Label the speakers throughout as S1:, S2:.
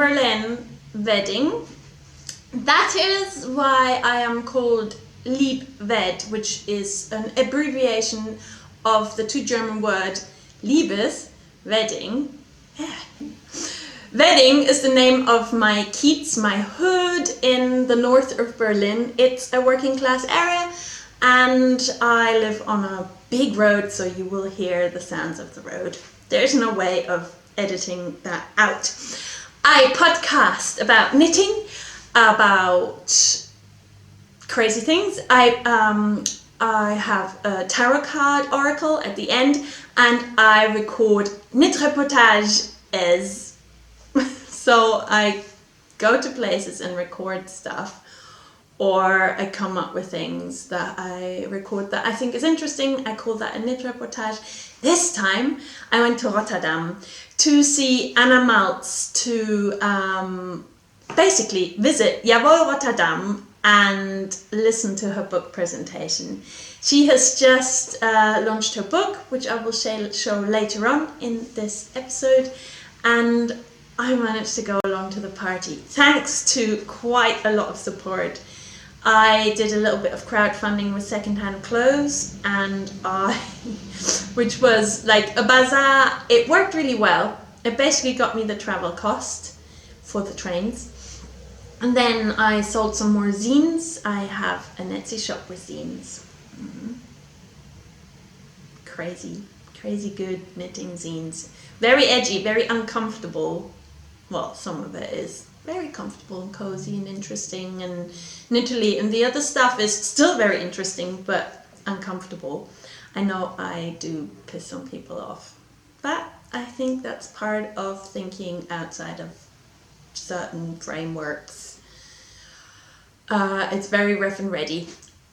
S1: Berlin wedding. That is why I am called Liebwed, which is an abbreviation of the two German words Liebes, wedding. Yeah. Wedding is the name of my kiez, my hood in the north of Berlin. It's a working class area and I live on a big road, so you will hear the sounds of the road. There's no way of editing that out. I podcast about knitting, about crazy things. I have a tarot card oracle at the end, and I record knit reportage as so I go to places and record stuff, or I come up with things that I record that I think is interesting. I call that a knit reportage. This time I went to Rotterdam to see Anna Maltz, to basically visit Jawohl Rotterdam and listen to her book presentation. She has just launched her book, which I will show later on in this episode, and I managed to go along to the party thanks to quite a lot of support. I did a little bit of crowdfunding with secondhand clothes, and which was like a bazaar. It worked really well. It basically got me the travel cost for the trains. And then I sold some more zines. I have an Etsy shop with zines. Mm-hmm. Crazy good knitting zines. Very edgy, very uncomfortable. Well, some of it is very comfortable and cozy and interesting and knittily, and the other stuff is still very interesting but uncomfortable. I know I do piss some people off, but I think that's part of thinking outside of certain frameworks. It's very rough and ready.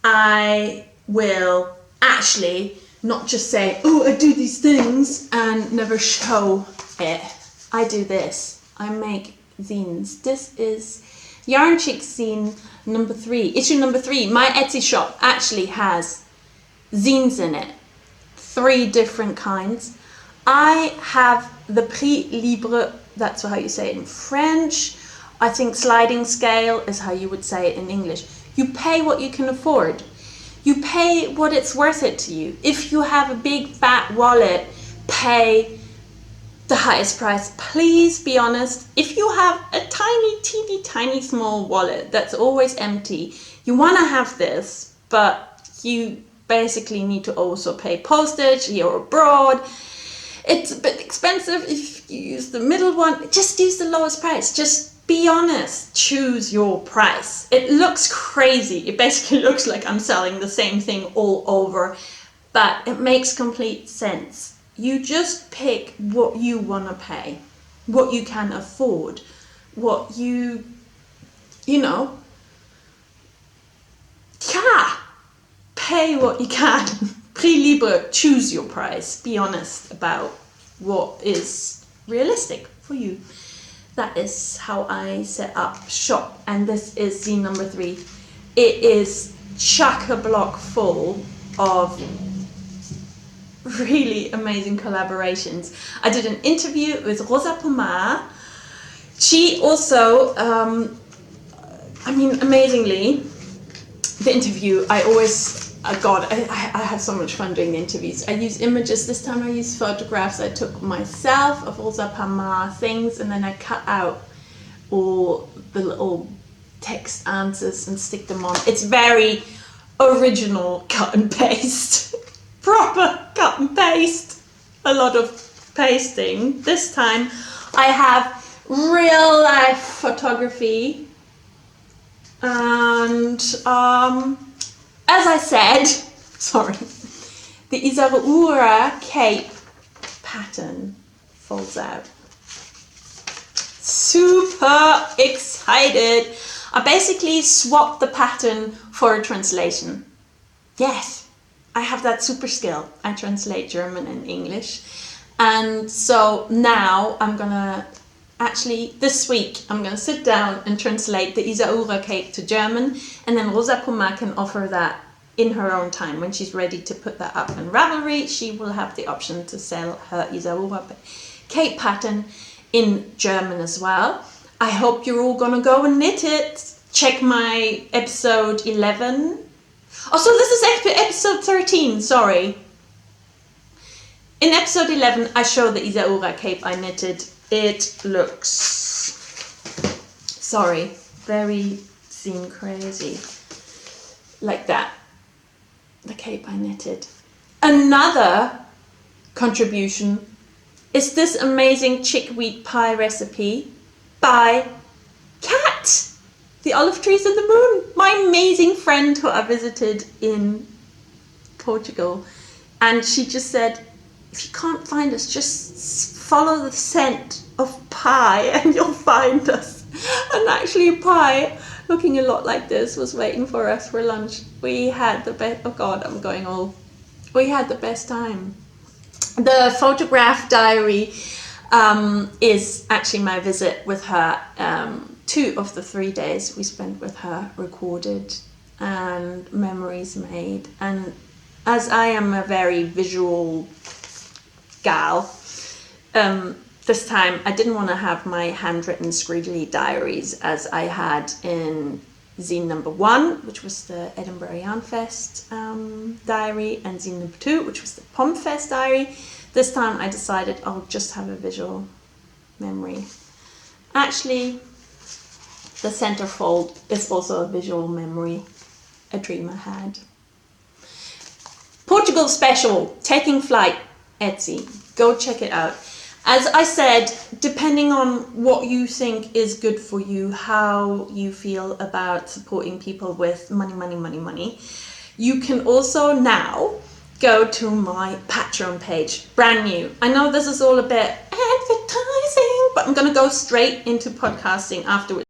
S1: I will actually not just say, oh, I do these things and never show it. I do this. I make zines. This is Yarnchix zine number 3, issue number 3. My Etsy shop actually has zines in it, 3 different kinds. I have the prix libre, that's how you say it in French. I think sliding scale is how you would say it in English. You pay what you can afford. You pay what it's worth it to you. If you have a big fat wallet, pay the highest price. Please be honest. If you have a teeny tiny small wallet that's always empty, you want to have this, but you basically need to also pay postage. You're abroad. It's a bit expensive if you use the middle one. Just use the lowest price. Just be honest. Choose your price. It looks crazy. It basically looks like I'm selling the same thing all over, but it makes complete sense. You just pick what you want to pay, what you can afford, what you know, pay what you can. Prix libre, choose your price. Be honest about what is realistic for you. That is how I set up shop, and this is zine number 3. It is chock-a-block full of really amazing collaborations. I did an interview with Rosa Pomar. She also, amazingly, the interview, I have so much fun doing the interviews. I use images. This time I used photographs I took myself of Rosa Pomar things, and then I cut out all the little text answers and stick them on. It's very original cut and paste. Proper cut and paste. A lot of pasting. This time I have real life photography, and as I said, the Isaura cape pattern folds out. Super excited. I basically swapped the pattern for a translation. Yes. I have that super skill. I translate German and English. And so now this week, I'm going to sit down and translate the Isaura cape to German, and then Rosa Pomar can offer that in her own time. When she's ready to put that up in Ravelry, she will have the option to sell her Isaura cape pattern in German as well. I hope you're all gonna go and knit it. Check my episode 11. Oh, so this is episode 13, sorry. In episode 11, I show the Isaura cape I knitted. It looks, sorry, very Zine crazy. Like that. The cape I knitted. Another contribution is this amazing chickweed pie recipe by Kat, the olive trees and the moon, my amazing friend who I visited in Portugal. And she just said, if you can't find us, just follow the scent of pie and you'll find us. And actually pie, looking a lot like this, was waiting for us for lunch. We had the best, oh God, I'm going all, we had the best time. The photograph diary is actually my visit with her. 2 of the 3 days we spent with her recorded and memories made. And as I am a very visual gal, this time I didn't want to have my handwritten scribbly diaries as I had in zine number 1, which was the Edinburgh Yarn Fest diary, and zine number 2, which was the Pom Fest diary. This time I decided I'll just have a visual memory. Actually, the centerfold is also a visual memory, a dream I had. Portugal special, taking flight, Etsy. Go check it out. As I said, depending on what you think is good for you, how you feel about supporting people with money, you can also now go to my Patreon page, brand new. I know this is all a bit advertising, but I'm going to go straight into podcasting afterwards.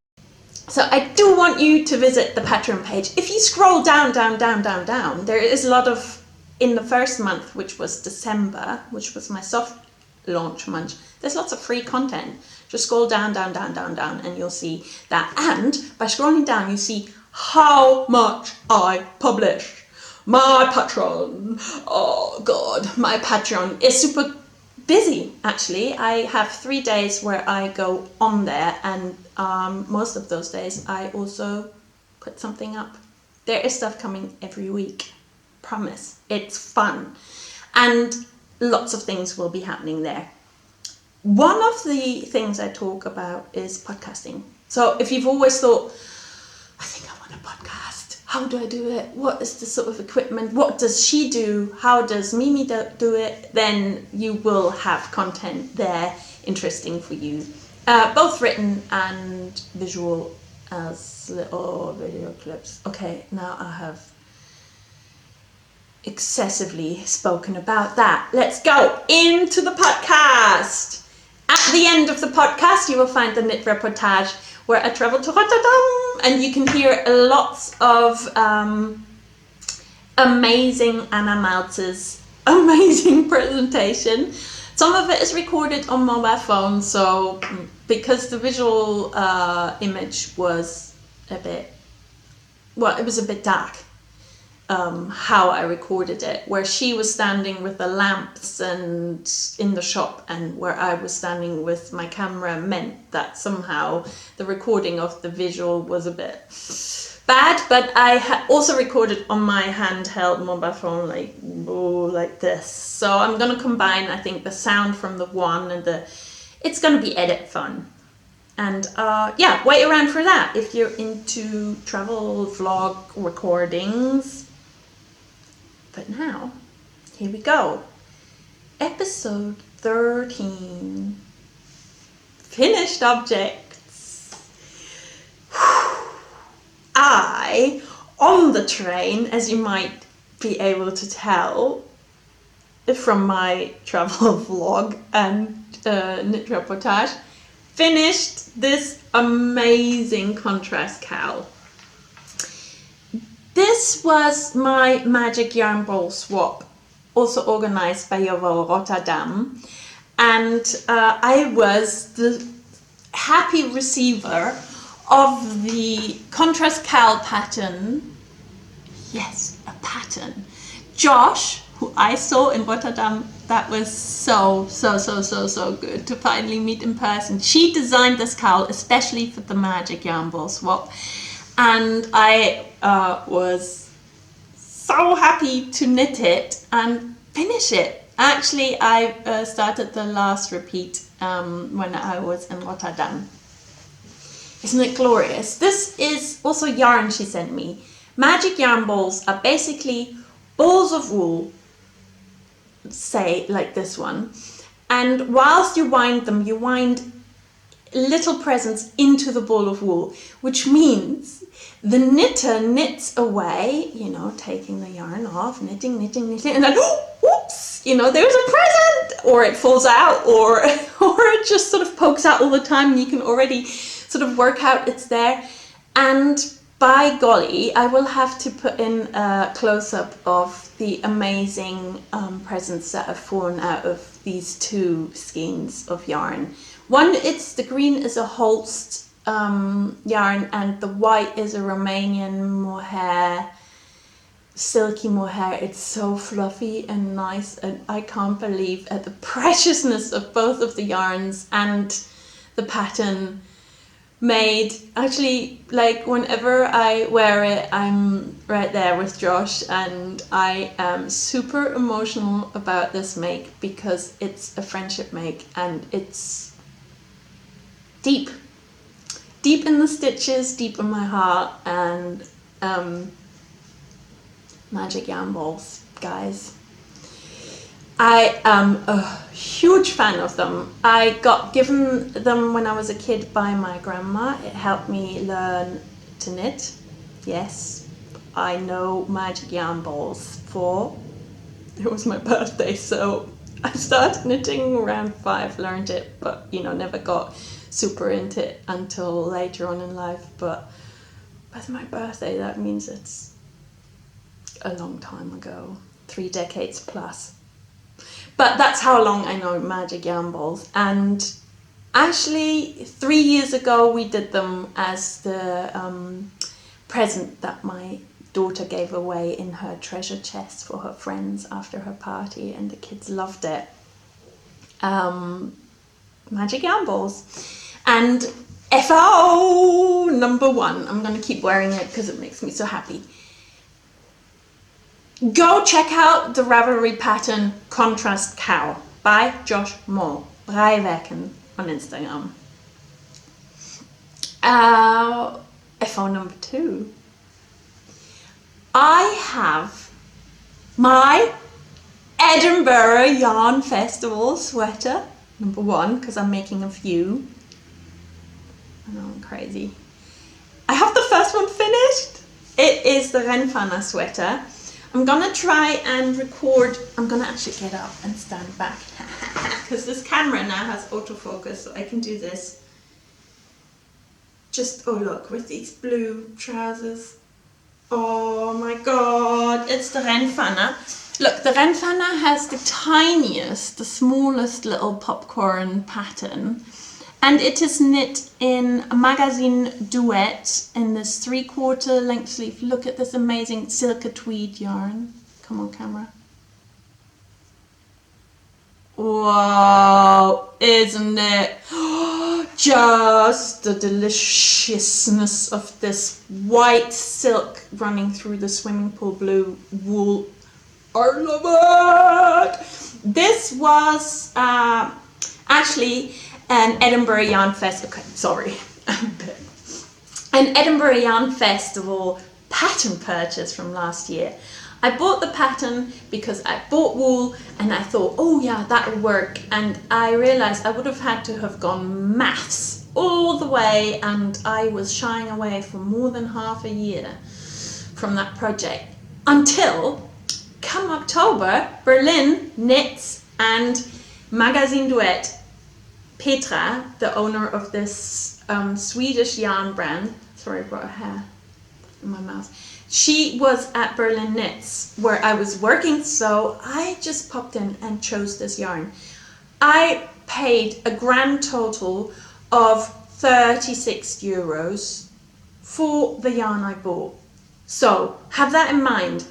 S1: So I do want you to visit the Patreon page. If you scroll down, there is a lot of, in the first month, which was December, which was my soft launch month, there's lots of free content. Just scroll down, and you'll see that. And by scrolling down, you see how much I publish. My Patreon, oh God, my Patreon is super busy, actually. I have 3 days where I go on there, and most of those days I also put something up. There is stuff coming every week, promise. It's fun, and lots of things will be happening there. One of the things I talk about is podcasting. So if you've always thought, I think I want a podcast, how do I do it? What is the sort of equipment? What does she do? How does Mimi do it? Then you will have content there interesting for you, both written and visual as little video clips. Okay, now I have excessively spoken about that. Let's go into the podcast. At the end of the podcast, you will find the knit reportage where I traveled to Rotterdam, and you can hear lots of amazing Anna Maltz's amazing presentation. Some of it is recorded on mobile phone, so because the visual image was a bit, well, it was a bit dark. How I recorded it, where she was standing with the lamps and in the shop, and where I was standing with my camera, meant that somehow the recording of the visual was a bit bad. But I also recorded on my handheld mobile phone, like this. So I'm gonna combine, I think, the sound from the one and it's gonna be edit fun. And yeah, wait around for that if you're into travel vlog recordings. But now, here we go. Episode 13. Finished objects. I, on the train, as you might be able to tell from my travel vlog and knit reportage, finished this amazing contrast cowl. This was my magic yarn ball swap, also organized by Yves Rotterdam, and I was the happy receiver of the contrast cowl pattern. Yes, a pattern. Josh, who I saw in Rotterdam. That was so good to finally meet in person. She designed this cowl especially for the Magic Yarn Ball swap, and I was so happy to knit it and finish it. Actually, I started the last repeat when I was in Rotterdam. Isn't it glorious? This is also yarn she sent me. Magic yarn balls are basically balls of wool, say like this one, and whilst you wind them, you wind little presents into the ball of wool, which means the knitter knits away, taking the yarn off, knitting, and then whoops, there's a present, or it falls out, or it just sort of pokes out all the time, and you can already sort of work out it's there. And by golly, I will have to put in a close-up of the amazing presents that have fallen out of these two skeins of yarn. One, the green is a Holst yarn, and the white is a Romanian mohair, silky mohair. It's so fluffy and nice, and I can't believe at the preciousness of both of the yarns and the pattern made. Actually, like, whenever I wear it, I'm right there with Josh, and I am super emotional about this make because it's a friendship make, and it's deep in the stitches, deep in my heart, and Magic Yarn Balls, guys. I am a huge fan of them. I got given them when I was a kid by my grandma. It helped me learn to knit. Yes, I know Magic Yarn Balls it was my birthday, so I started knitting around 5, learned it, but never got super into it until later on in life. But with my birthday, that means it's a long time ago, 3 decades plus. But that's how long I know Magic Yarn Balls. And actually, 3 years ago, we did them as the present that my daughter gave away in her treasure chest for her friends after her party, and the kids loved it. Magic Yarn Balls. And FAO number 1. I'm going to keep wearing it because it makes me so happy. Go check out the Ravelry pattern Contrast Cow by Josh Moore. Breiwerken on Instagram. FO number 2. I have my Edinburgh Yarn Festival sweater. Number 1, because I'm making a few. I know, I'm crazy. I have the first one finished. It is the Renfana sweater. I'm gonna try and record. I'm gonna actually get up and stand back because this camera now has autofocus, so I can do this. Just, oh look, with these blue trousers. Oh my god, it's the Renfana. Look, the Renfana has the tiniest, the smallest little popcorn pattern, and it is knit in a magazine duet in this 3/4 length sleeve. Look at this amazing Silka tweed yarn. Come on, camera. Wow, isn't it? Just the deliciousness of this white silk running through the swimming pool blue wool. I love it! This was actually an Edinburgh Yarn Festival. Okay, sorry. An Edinburgh Yarn Festival pattern purchase from last year. I bought the pattern because I bought wool and I thought, oh yeah, that'll work. And I realized I would have had to have gone maths all the way, and I was shying away for more than half a year from that project until come October, Berlin Knits and Magazine Duet. Petra, the owner of this Swedish yarn brand, sorry, I've got a hair in my mouth. She was at Berlin Knits where I was working, so I just popped in and chose this yarn. I paid a grand total of 36 euros for the yarn I bought. So have that in mind,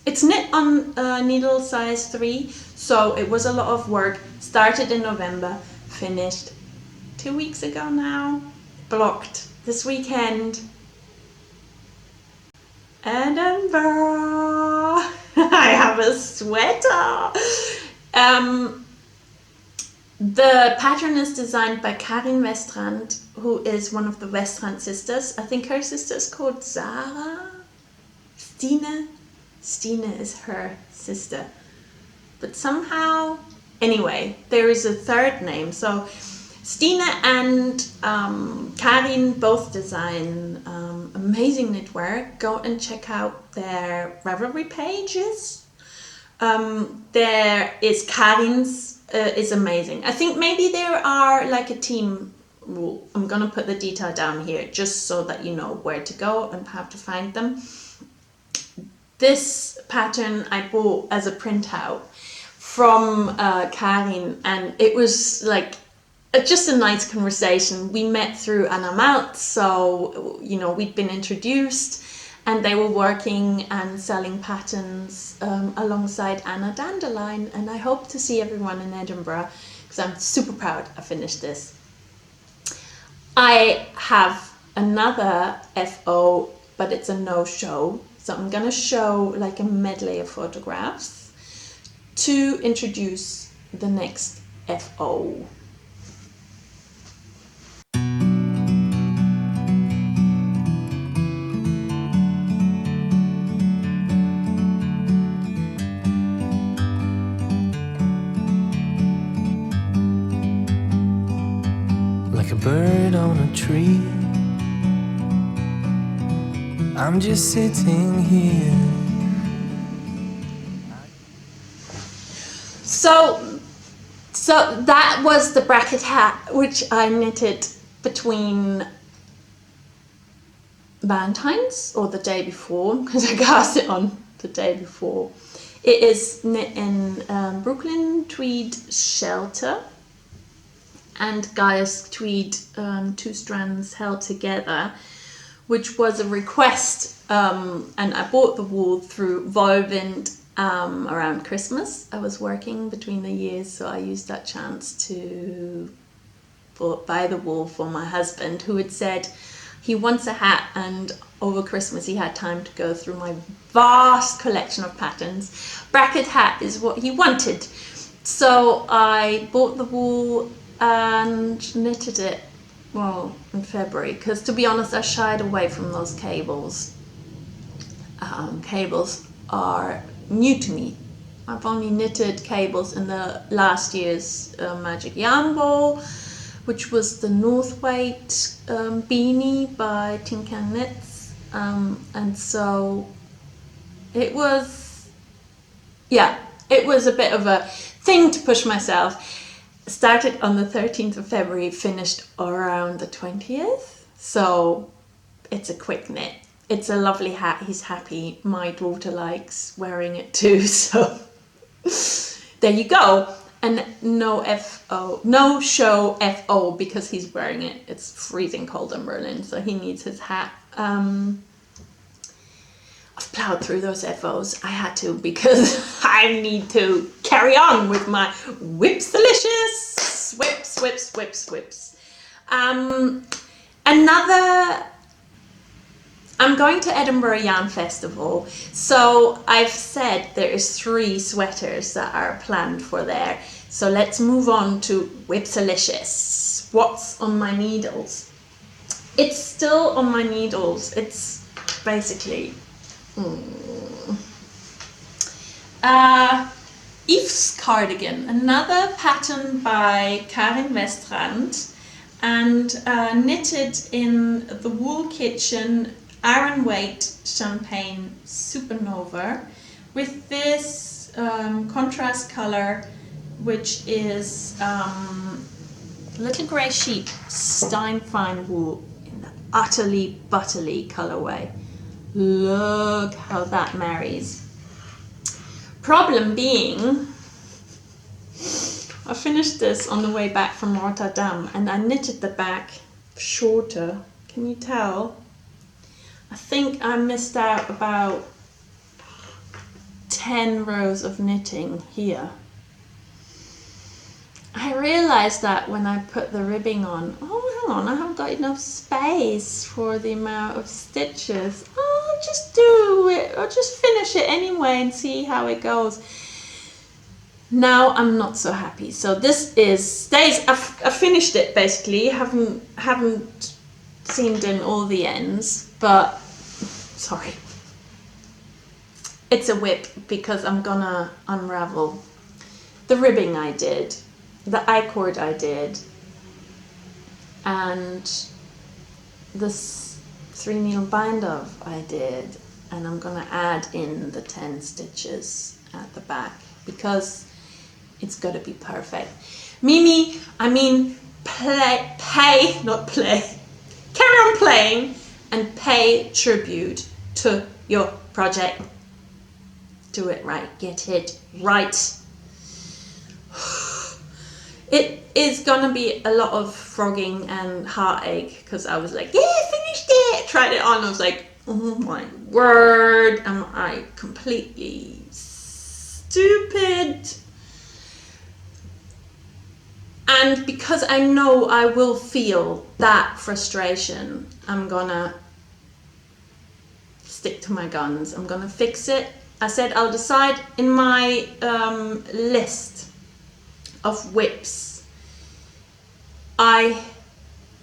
S1: It's knit on needle size 3, so it was a lot of work. Started in November, finished 2 weeks ago now. Blocked this weekend. Edinburgh. I have a sweater. The pattern is designed by Karin Westrand, who is one of the Westrand sisters. I think her sister is called Zara. Stine is her sister. But somehow, anyway, there is a third name. So Stine and Karin both design amazing knitwear. Go and check out their Ravelry pages. There is Karin's is amazing. I think maybe there are like a team rule. I'm gonna put the detail down here just so that you know where to go and how to find them. This pattern I bought as a printout from Karin, and it was like just a nice conversation. We met through Anna Maltz, so you know we'd been introduced, and they were working and selling patterns alongside Anna Dandelion, and I hope to see everyone in Edinburgh because I'm super proud I finished this. I have another FO, but it's a no-show, so I'm gonna show like a medley of photographs to introduce the next FO.
S2: Bird on a tree, I'm just sitting here.
S1: So that was the Brackett hat, which I knitted between Valentine's or the day before, because I cast it on the day before. It is knit in Brooklyn tweed shelter and Gaia's tweed 2 strands held together, which was a request, and I bought the wool through Volvind around Christmas. I was working between the years, so I used that chance to buy the wool for my husband, who had said he wants a hat, and over Christmas he had time to go through my vast collection of patterns. Brackett hat is what he wanted, so I bought the wool and knitted it, well, in February, because to be honest I shied away from those cables. Cables are new to me. I've only knitted cables in the last year's Magic Yarn Ball, which was the Northweight beanie by Tin Can Knits, and so it was a bit of a thing to push myself. Started on the 13th of February, finished around the 20th. So it's a quick knit. It's a lovely hat. He's happy. My daughter likes wearing it too. So there you go. And no show FO because he's wearing it. It's freezing cold in Berlin, so he needs his hat. I've plowed through those FOs. I had to because I need to carry on with my Whips-delicious. Whips. I'm going to Edinburgh Yarn Festival, so I've said there is 3 sweaters that are planned for there. So let's move on to Whips-delicious. What's on my needles? It's still on my needles. It's basically Yves cardigan, another pattern by Karin Westrand, and knitted in the Wool Kitchen Iron Weight Champagne Supernova with this contrast color, which is little grey sheep Stein Fine wool in the utterly butterly colorway. Look how that marries. Problem being, I finished this on the way back from Rotterdam and I knitted the back shorter. Can you tell? I think I missed out about 10 rows of knitting here. I realized that when I put the ribbing on, oh, hang on, I haven't got enough space for the amount of stitches. Oh, I'll just do it. I'll just finish it anyway and see how it goes. Now I'm not so happy. So this is days. I finished it basically. Haven't seamed in all the ends, but sorry. It's a whip because I'm gonna unravel the ribbing I did, the I-cord I did, and this 3 needle bind off I did, and I'm gonna add in the 10 stitches at the back because it's gotta be perfect. Mimi, I mean carry on playing and pay tribute to your project. Do it right, get it right. It is gonna be a lot of frogging and heartache because I was like, yeah, finished it. Tried it on, I was like, oh my word, am I completely stupid? And because I know I will feel that frustration, I'm gonna stick to my guns. I'm gonna fix it. I said I'll decide in my list of whips. I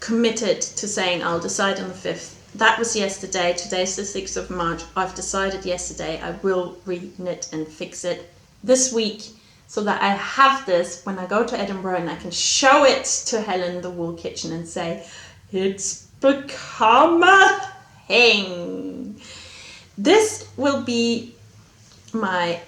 S1: committed to saying I'll decide on the 5th. That was yesterday. Today's the 6th of March. I've decided yesterday I will re-knit and fix it this week so that I have this when I go to Edinburgh and I can show it to Helen, the Wool Kitchen, and say, it's become a thing. This will be my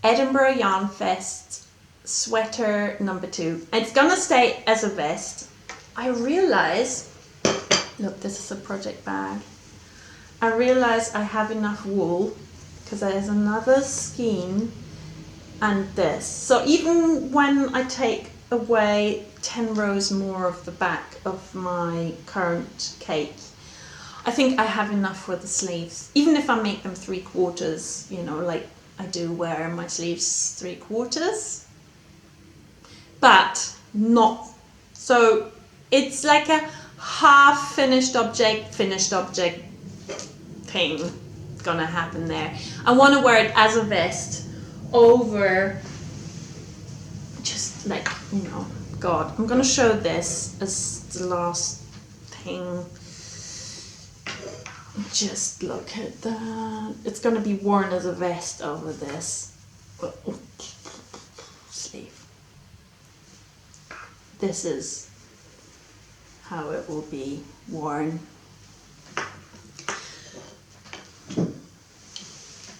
S1: Edinburgh Yarn Fest sweater number 2. It's gonna stay as a vest. I realize, look, this is a project bag. I realize I have enough wool because there's another skein and this. So even when I take away 10 rows more of the back of my current cake, I think I have enough for the sleeves. Even if I make them 3/4, you know, like I do wear my sleeves 3/4, but not. So it's like a half finished object thing gonna happen there. I want to wear it as a vest over, just like, you know, God, I'm gonna show this as the last thing. Just look at that. It's gonna be worn as a vest over this sleeve. This is how it will be worn.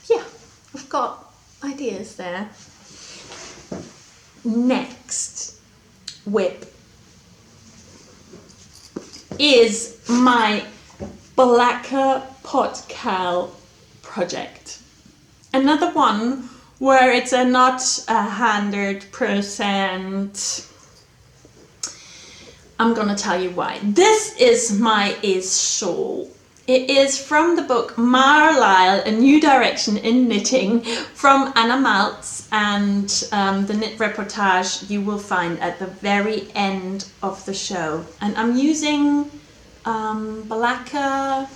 S1: Yeah, I've got ideas there. Next whip is my Blacker pot COWL project. Another one where it's not 100%. I'm gonna tell you why. This is my Yves shawl. It is from the book Marlisle, A New Direction in Knitting from Anna Maltz, and the knit reportage you will find at the very end of the show. And I'm using Blacker,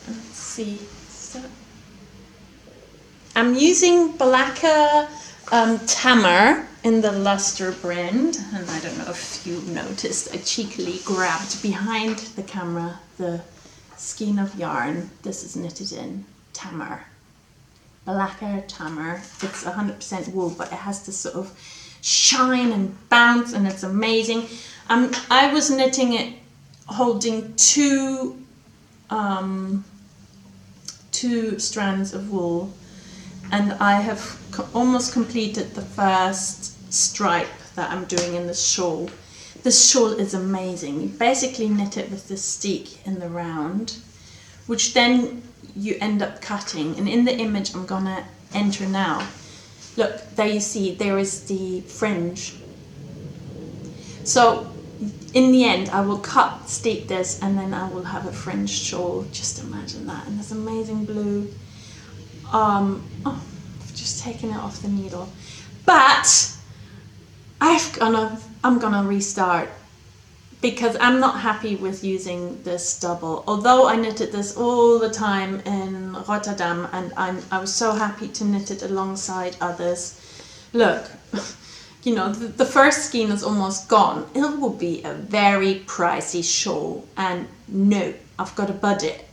S1: let's see, I'm using Blacker Tamar in the Luster brand, and I don't know if you noticed, I cheekily grabbed behind the camera the skein of yarn. This is knitted in Tamar, Blacker Tamar. It's 100% wool, but it has this sort of shine and bounce, and it's amazing. I was knitting it holding two strands of wool, and I have almost completed the first stripe that I'm doing in the shawl. This shawl is amazing. You basically knit it with this stick in the round, which then you end up cutting. And in the image I'm gonna enter now, look, there you see, there is the fringe. So in the end I will stick this, and then I will have a fringed shawl. Just imagine that. And this amazing blue. I've just taken it off the needle. But I'm gonna restart because I'm not happy with using this double. Although I knitted this all the time in Rotterdam, and I was so happy to knit it alongside others. Look, you know, the first skein is almost gone. It will be a very pricey shawl, and no, I've got a budget.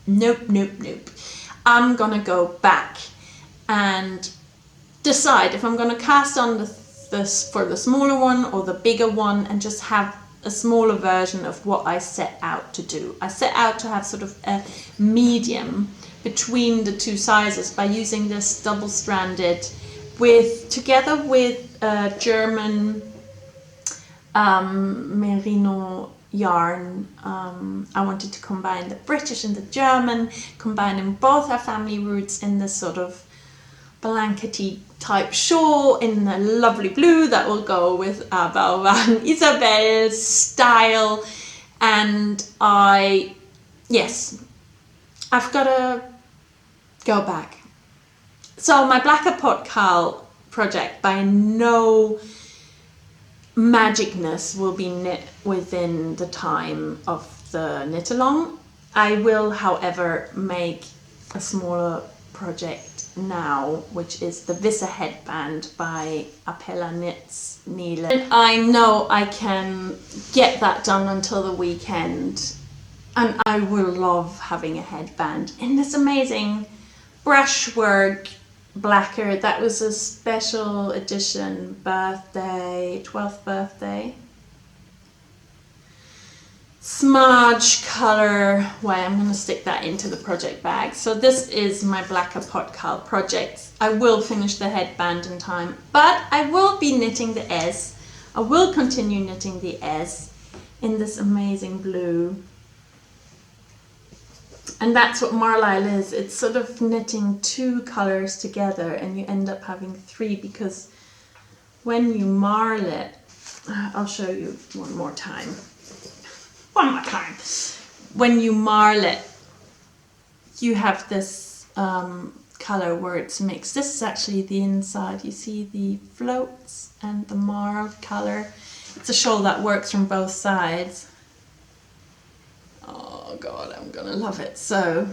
S1: Nope. I'm gonna go back and decide if I'm gonna cast on this for the smaller one or the bigger one, and just have a smaller version of what I set out to do. I set out to have sort of a medium between the two sizes by using this double-stranded together with German merino yarn. I wanted to combine the British and the German, combining both our family roots in this sort of blankety type shawl in a lovely blue that will go with our Isabel's style. And I've got to go back. So my Blacker Pot COWL project by no magicness will be knit within the time of the knit along. I will, however, make a smaller project now, which is the Visser headband by Apella Knits Nile. And I know I can get that done until the weekend, and I will love having a headband in this amazing brushwork blacker. That was a special edition birthday, 12th birthday. Smudge color. Well, I'm going to stick that into the project bag. So this is my Blacker Pot COWL project. I will finish the headband in time, but I will be knitting the S. I will continue knitting the S in this amazing blue. And that's what Marlisle is. It's sort of knitting two colors together, and you end up having three, because when you marl it, I'll show you one more time. When you marl it, you have this color where it's mixed. This is actually the inside. You see the floats and the marled color. It's a shawl that works from both sides. Oh God, I'm gonna love it. So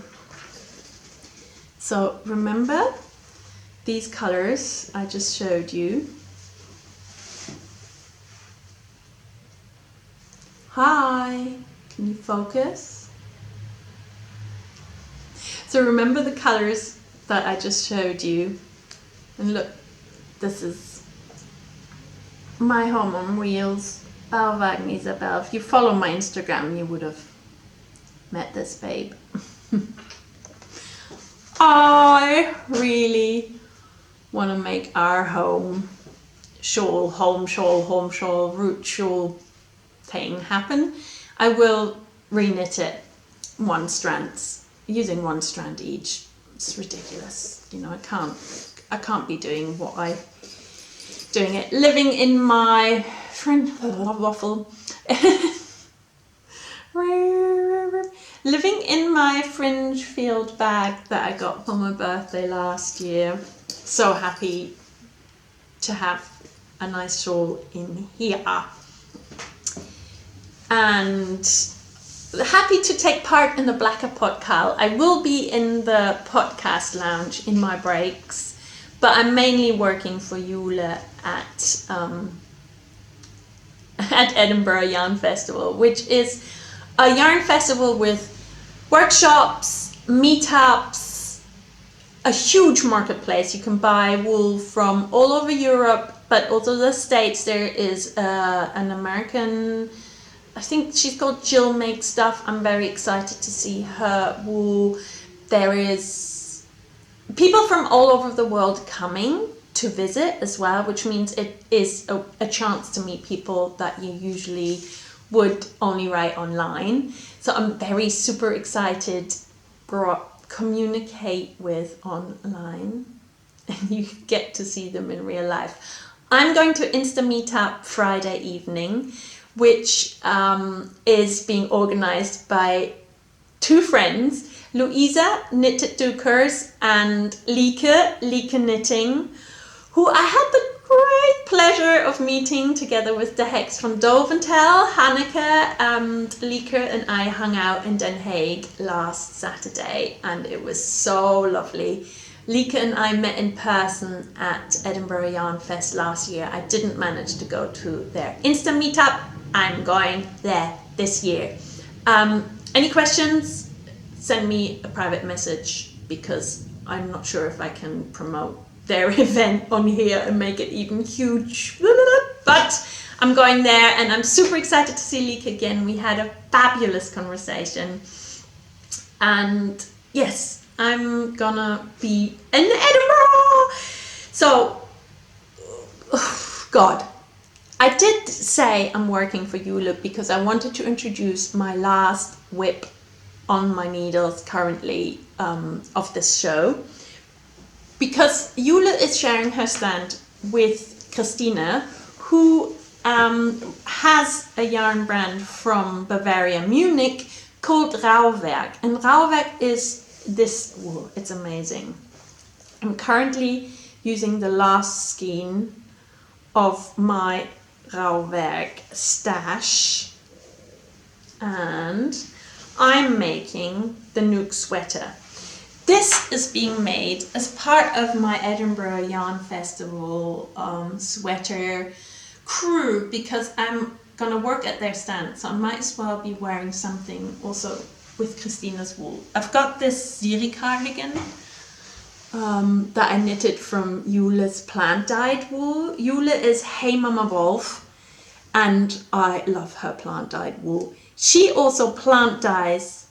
S1: remember these colors I just showed you. Hi, can you focus? So remember the colors that I just showed you. And look, this is my home on wheels, Bauwagen Isabel. If you follow my Instagram, you would have met this babe. I really want to make our home shawl, root shawl thing happen. I will reknit it using one strand each. It's ridiculous, you know. I can't be doing it. Living in my living in my fringe field bag that I got for my birthday last year. So happy to have a nice shawl in here. And happy to take part in the Blacker Pot COWL. I will be in the podcast lounge in my breaks, but I'm mainly working for Yule at Edinburgh Yarn Festival, which is a yarn festival with workshops, meetups, a huge marketplace. You can buy wool from all over Europe, but also the States. There is an American, I think she's called Jill Make Stuff. I'm very excited to see her wool. There is people from all over the world coming to visit as well, which means it is a chance to meet people that you usually would only write online. So I'm very super excited to communicate with online, and you get to see them in real life. I'm going to Insta Meetup Friday evening, which is being organized by two friends Louisa, Knitted Dukers, and Lieke Knitting, who I had the great pleasure of meeting together with the Hex from Doventel. Hanneke and Lieke and I hung out in Den Haag last Saturday, and it was so lovely. Lieke and I met in person at Edinburgh Yarn Fest last year. I didn't manage to go to their Insta meetup. I'm going there this year. Any questions? Send me a private message, because I'm not sure if I can promote their event on here and make it even huge. But I'm going there, and I'm super excited to see Lieke again. We had a fabulous conversation. And yes, I'm gonna be in Edinburgh. So, God, I did say I'm working for NUUK because I wanted to introduce my last whip on my needles currently of this show. Because NUUK is sharing her stand with Christina, who has a yarn brand from Bavaria, Munich, called Rauwerk. And Rauwerk is this wool. It's amazing. I'm currently using the last skein of my Rauwerk stash, and I'm making the NUUK sweater. This is being made as part of my Edinburgh Yarn Festival sweater crew, because I'm gonna work at their stand, so I might as well be wearing something also with Christina's wool. I've got this Zine cardigan that I knitted from Jule's plant-dyed wool. Jule is Hey Mama Wolf, and I love her plant-dyed wool. She also plant-dyes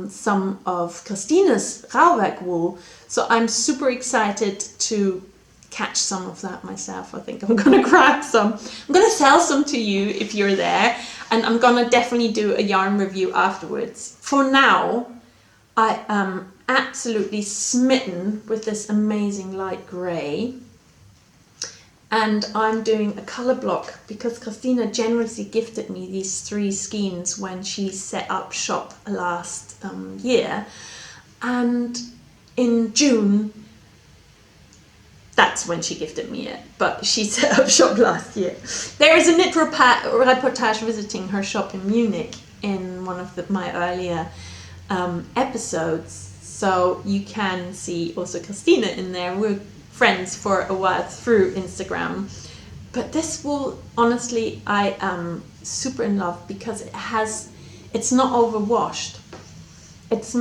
S1: some of Christina's Rauwerk wool, so I'm super excited to catch some of that myself. I think I'm gonna grab some. I'm gonna sell some to you if you're there, and I'm gonna definitely do a yarn review afterwards. For now, I am absolutely smitten with this amazing light grey, and I'm doing a colour block because Christina generously gifted me these 3 skeins when she set up shop last year, and in June, that's when she gifted me it, but she set up shop last year. There is a knit reportage visiting her shop in Munich in one of my earlier episodes, so you can see also Christina in there. We're friends for a while through Instagram, but this wool, honestly, I am super in love because it's not overwashed. It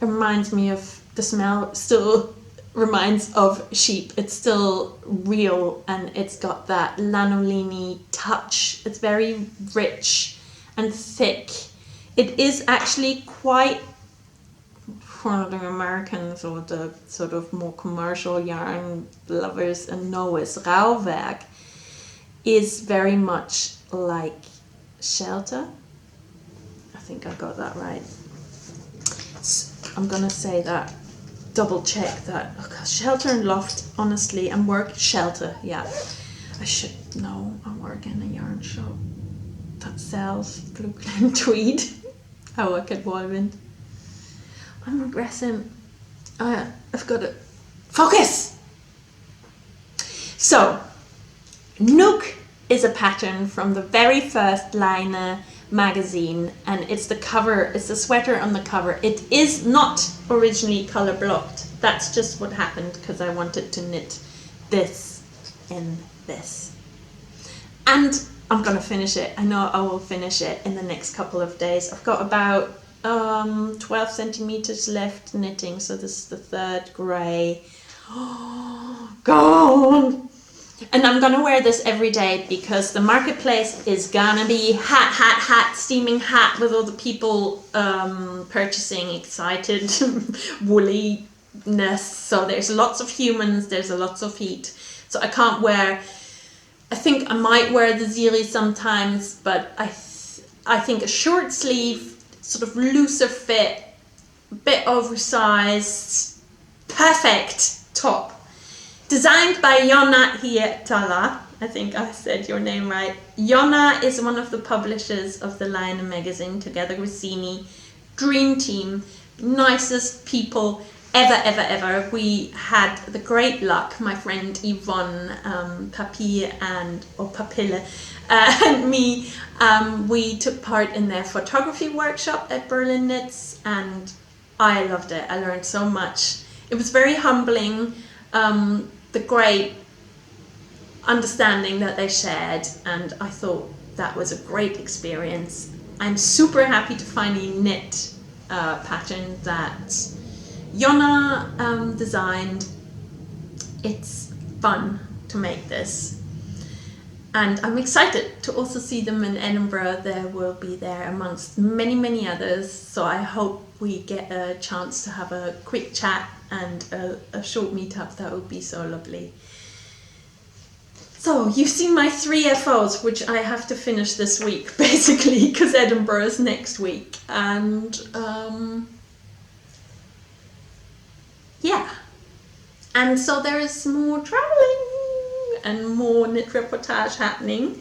S1: reminds me of the smell, still reminds of sheep. It's still real, and it's got that lanolini touch. It's very rich and thick. It is actually quite, for the Americans or the sort of more commercial yarn lovers and knowers, Rauwerk is very much like Shelter. I think I got that right. I'm gonna say that, double check that. Oh gosh, Shelter and Loft, honestly, Shelter, yeah. I should know, I work in a yarn shop that sells blue clan tweed. I work at Walvind. I'm regressing. I've got to focus. So, NUUK is a pattern from the very first Laine Magazine, and it's the sweater on the cover. It is not originally color blocked. That's just what happened because I wanted to knit this in this. And I'm gonna finish it. I know I will finish it in the next couple of days. I've got about 12 centimeters left knitting, so this is the 3rd grey. Oh, gone! And I'm gonna wear this every day because the marketplace is gonna be hot, steaming hot with all the people purchasing, excited, woolliness. So there's lots of humans, there's lots of heat. So I can't wear, I think I might wear the Ziri sometimes, but I think a short sleeve, sort of looser fit, bit oversized, perfect top. Designed by Jonna Hietala. I think I said your name right. Jonna is one of the publishers of the Laine Magazine, together with Zine. Dream team. nicest people ever. We had the great luck, my friend Yvonne, Papille and me, we took part in their photography workshop at Berlin Knits, and I loved it. I learned so much. It was very humbling, the great understanding that they shared, and I thought that was a great experience. I'm super happy to finally knit a pattern that Jonna designed. It's fun to make this, and I'm excited to also see them in Edinburgh. They will be there amongst many others, so I hope we get a chance to have a quick chat and a short meetup. That would be so lovely. So you've seen my 3 FOs, which I have to finish this week, basically, because Edinburgh is next week. And yeah. And so there is more traveling and more knit reportage happening.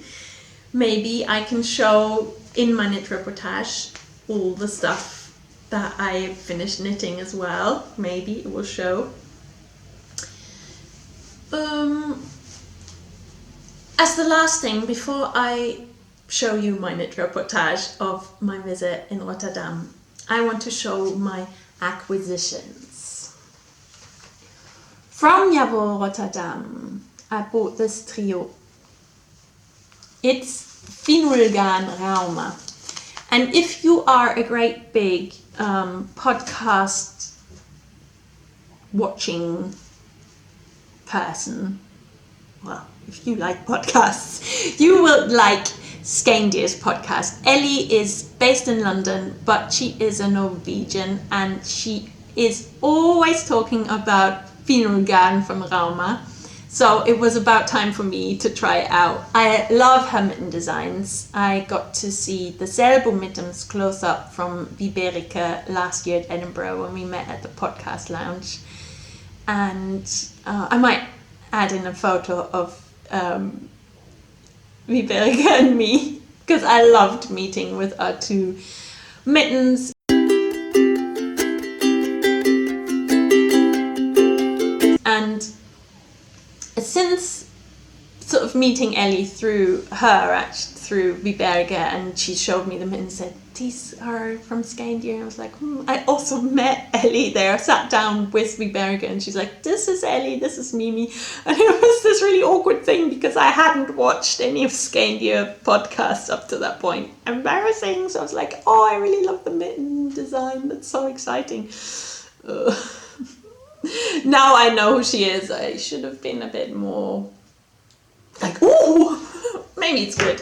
S1: Maybe I can show in my knit reportage all the stuff that I finished knitting as well. Maybe it will show. As the last thing, before I show you my knit reportage of my visit in Rotterdam, I want to show my acquisitions. From Rotterdam, I bought this trio. It's Finulgan Rauma. And if you are a great big podcast watching person, well, if you like podcasts, you will like Skeindier's podcast. Ellie is based in London, but she is a Norwegian, and she is always talking about Finulgan from Rauma. So it was about time for me to try it out. I love her mitten designs. I got to see the Selbo mittens close up from Viberica last year at Edinburgh when we met at the podcast lounge. And I might add in a photo of Viberica and me, because I loved meeting with our 2 mittens. And since sort of meeting Ellie through Viberica, and she showed me them and said, these are from Skeindier. And I was like, I also met Ellie there, sat down with Viberica, and she's like, this is Ellie, this is Mimi. And it was this really awkward thing because I hadn't watched any of Skeindier podcasts up to that point. Embarrassing. So I was like, oh, I really love the mitten design. That's so exciting. Now I know who she is. I should have been a bit more like, ooh, maybe it's good.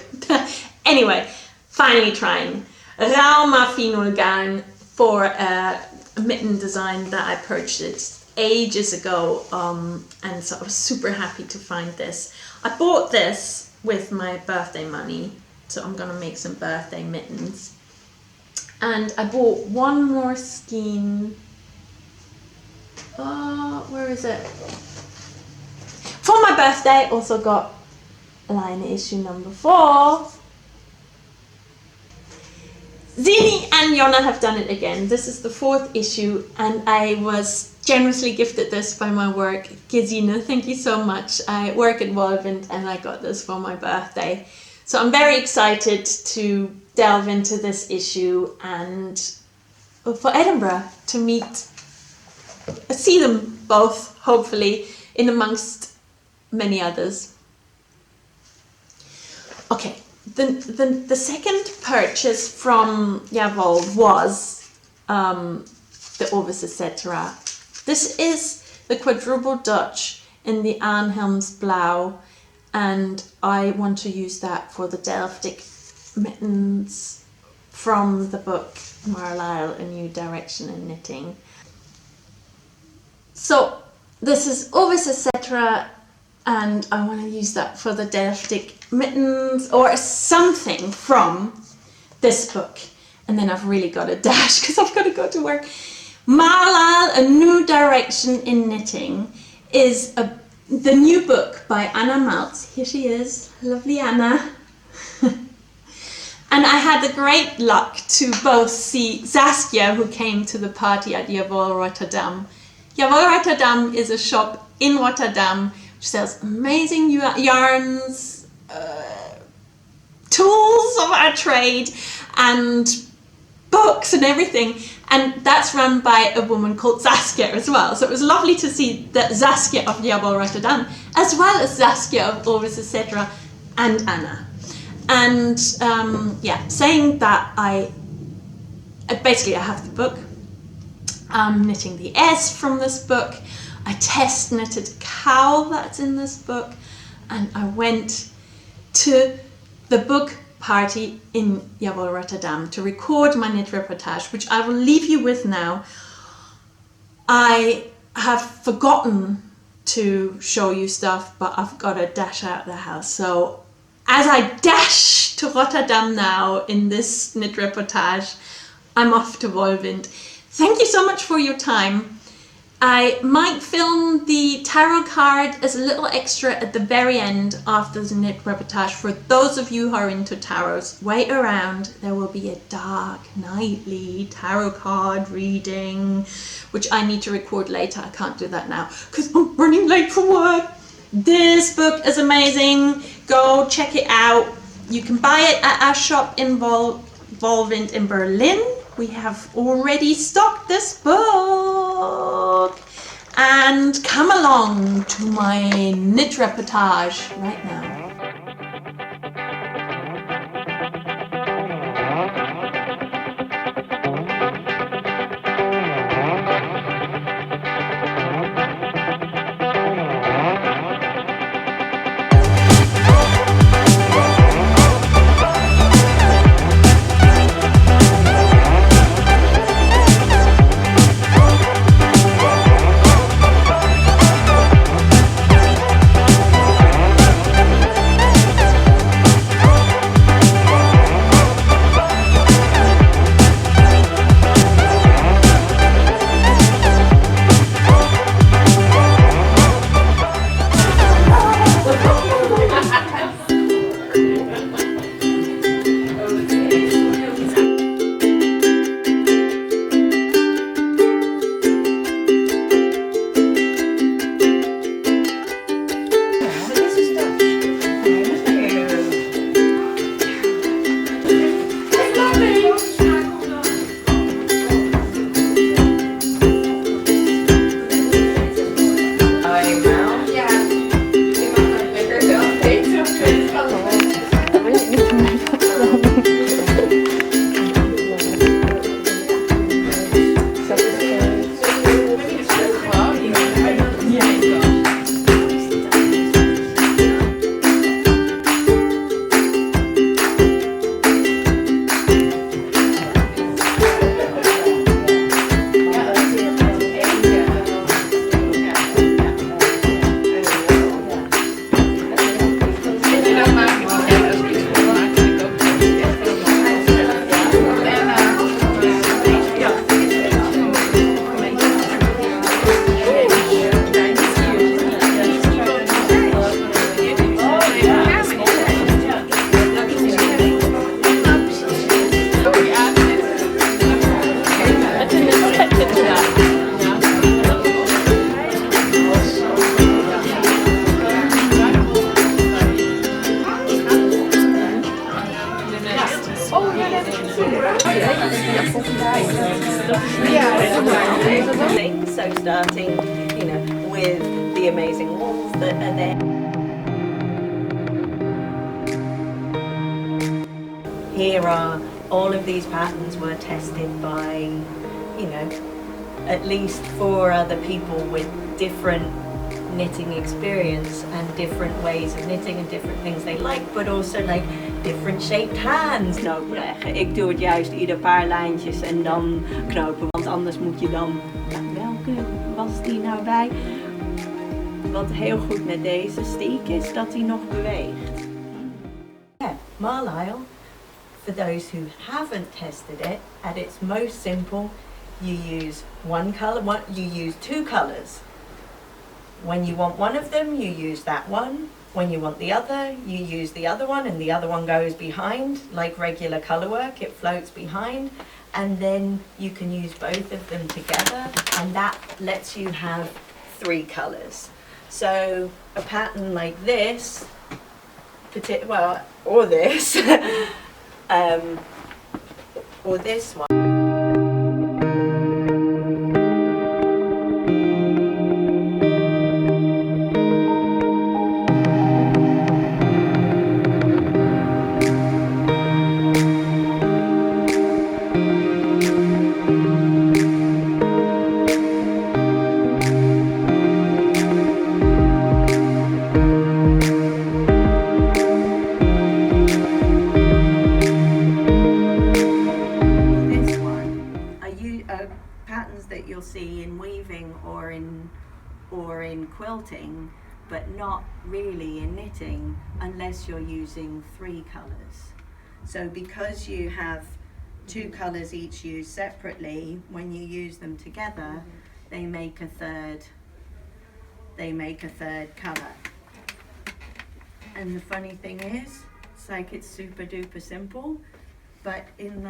S1: Anyway, finally trying Rauma Finulgan for a mitten design that I purchased ages ago, and so I was super happy to find this. I bought this with my birthday money, so I'm gonna make some birthday mittens. And I bought one more skein. Where is it? For my birthday, also got line issue number 4. Zine and Jonna have done it again. This is the 4th issue, and I was generously gifted this by my work. Gesine, thank you so much. I work at Wolvent, and I got this for my birthday. So I'm very excited to delve into this issue and for Edinburgh to see them both, hopefully, in amongst many others. Okay, the second purchase from Jawohl was the Ovis etc. This is the quadruple Dutch in the Arnhelms Blauw, and I want to use that for the Delftic mittens from the book Marlisle, A New Direction in Knitting. So this is Ovis etc. and I want to use that for the Delftic mittens or something from this book. And then I've really got to dash because I've got to go to work. Marlisle, A New Direction in Knitting is the new book by Anna Maltz. Here she is, lovely Anna. And I had the great luck to both see Saskia, who came to the party at Jawohl Rotterdam. Jawohl Rotterdam is a shop in Rotterdam which sells amazing yarns, tools of our trade, and books and everything. And that's run by a woman called Saskia as well. So it was lovely to see that Saskia of Jawohl Rotterdam, as well as Saskia of Yves, etc., and Anna. And saying that, I have the book. I'm knitting the S from this book. I test knitted a COWL that's in this book. And I went to the book party in Jawohl Rotterdam to record my knit reportage, which I will leave you with now. I have forgotten to show you stuff, but I've got to dash out of the house. So as I dash to Rotterdam now in this knit reportage, I'm off to Wolwind. Thank you so much for your time. I might film the tarot card as a little extra at the very end after the knit reportage. For those of you who are into tarots, wait around. There will be a dark, nightly tarot card reading, which I need to record later. I can't do that now because I'm running late for work. This book is amazing. Go check it out. You can buy it at our shop in Wolwind in Berlin. We have already stocked this book. And come along to my knit reportage right now.
S3: So starting, with the amazing walls that are there. Here are all of these patterns were tested by, at least 4 other people with different knitting experience and different ways of knitting and different things they like, but also like different shaped hands.
S4: Knopen leggen. Ik doe het juist ieder paar lijntjes en dan knopen, want anders moet je dan, welke was die nou bij? Wat heel goed met deze stiek is dat hij nog beweegt.
S3: Yeah, Marlisle, for those who haven't tested it, at its most simple, you use one color, you use 2 colors. When you want one of them, you use that one. When you want the other, you use the other one, and the other one goes behind, like regular colour work, it floats behind, and then you can use both of them together, and that lets you have 3 colours. So a pattern like this, or this, or this one. See in weaving or in quilting, but not really in knitting unless you're using 3 colours. So because you have 2 colours each used separately, when you use them together, they make a third colour. And the funny thing is, it's super duper simple, but in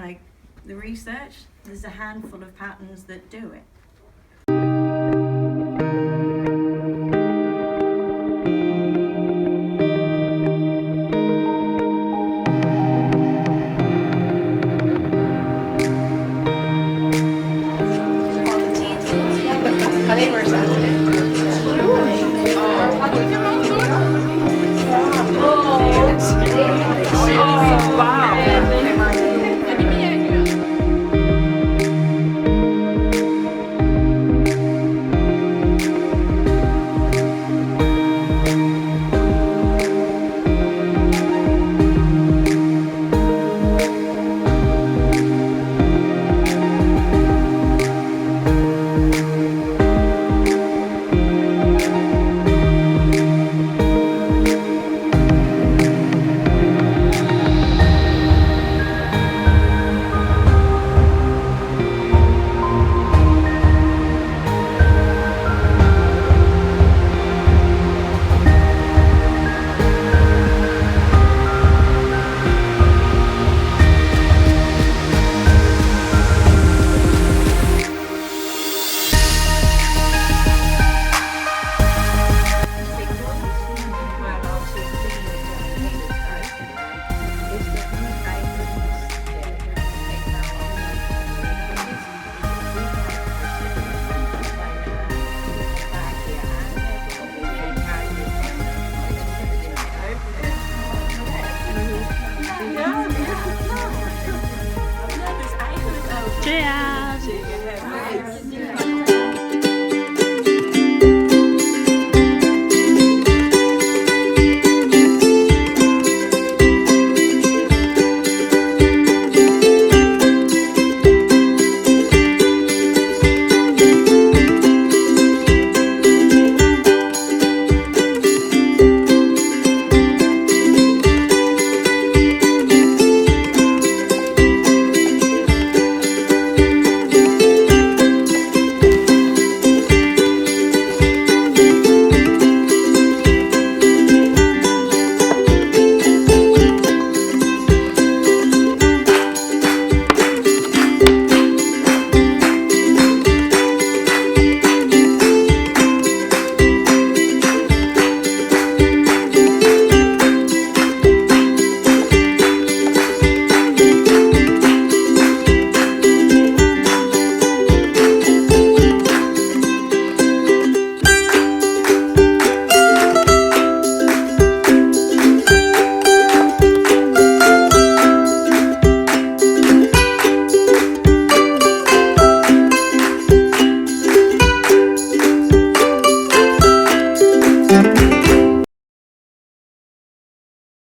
S3: the research, there's a handful of patterns that do it.